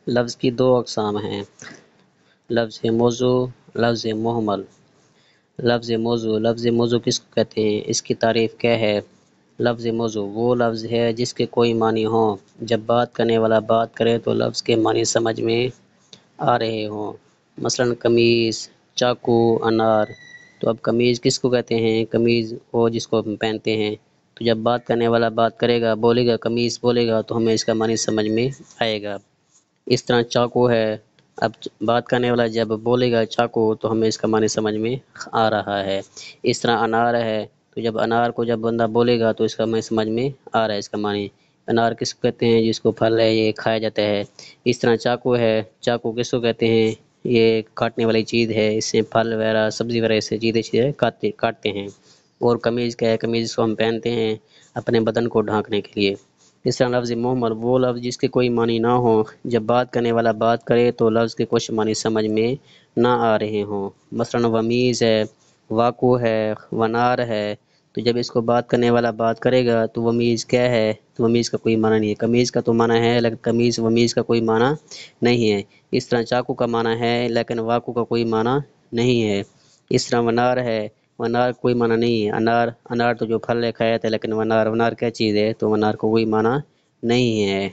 لفظ کی دو اقسام ہیں، لفظ موضوع، لفظ محمل۔ لفظ موضوع کس کو کہتے ہیں؟ اس کی تعریف کیا ہے؟ لفظ موضوع وہ لفظ ہے جس کے کوئی معنی ہوں، جب بات کرنے والا بات کرے تو لفظ کے معنی سمجھ میں آ رہے ہوں، مثلا قمیص، چاقو، انار۔ تو اب قمیض کس کو کہتے ہیں؟ قمیض وہ جس کو ہم پہنتے ہیں، تو جب بات کرنے والا بات کرے گا، بولے گا قمیص بولے گا تو ہمیں اس کا معنی سمجھ میں آئے گا۔ اس طرح چاقو ہے، اب بات کرنے والا جب بولے گا چاقو تو ہمیں اس کا معنی سمجھ میں آ رہا ہے۔ اس طرح انار ہے، تو جب انار کو جب بندہ بولے گا تو اس کا معنی سمجھ میں آ رہا ہے، اس کا معنی۔ انار کس کو کہتے ہیں؟ جس کو پھل ہے، یہ کھایا جاتا ہے۔ اس طرح چاقو ہے، چاقو کس کو کہتے ہیں؟ یہ کاٹنے والی چیز ہے، اس سے پھل وغیرہ سبزی وغیرہ سے چیزیں کاٹتے ہیں۔ اور قمیض کیا ہے؟ قمیض کو ہم پہنتے ہیں اپنے بدن کو ڈھانکنے کے لیے۔ اس طرح لفظ محمل وہ لفظ جس کے کوئی معنی نہ ہو، جب بات کرنے والا بات کرے تو لفظ کے کچھ معنی سمجھ میں نہ آ رہے ہوں، مثلا ومیز ہے، واقو ہے، ونار ہے۔ تو جب اس کو بات کرنے والا بات کرے گا تو ومیز کیا ہے؟ تو ومیز کا کوئی معنی نہیں ہے، قمیض کا تو معنی ہے لیکن قمیض ومیز کا کوئی معنی نہیں ہے۔ اس طرح چاقو کا معنی ہے لیکن واقو کا کوئی معنی نہیں ہے۔ اس طرح ونار ہے، ونار کوئی معنی نہیں ہے، انار تو جو پھل ہے کھایا تھا، لیکن ونار کیا چیز ہے؟ تو ونار کو کوئی معنی نہیں ہے۔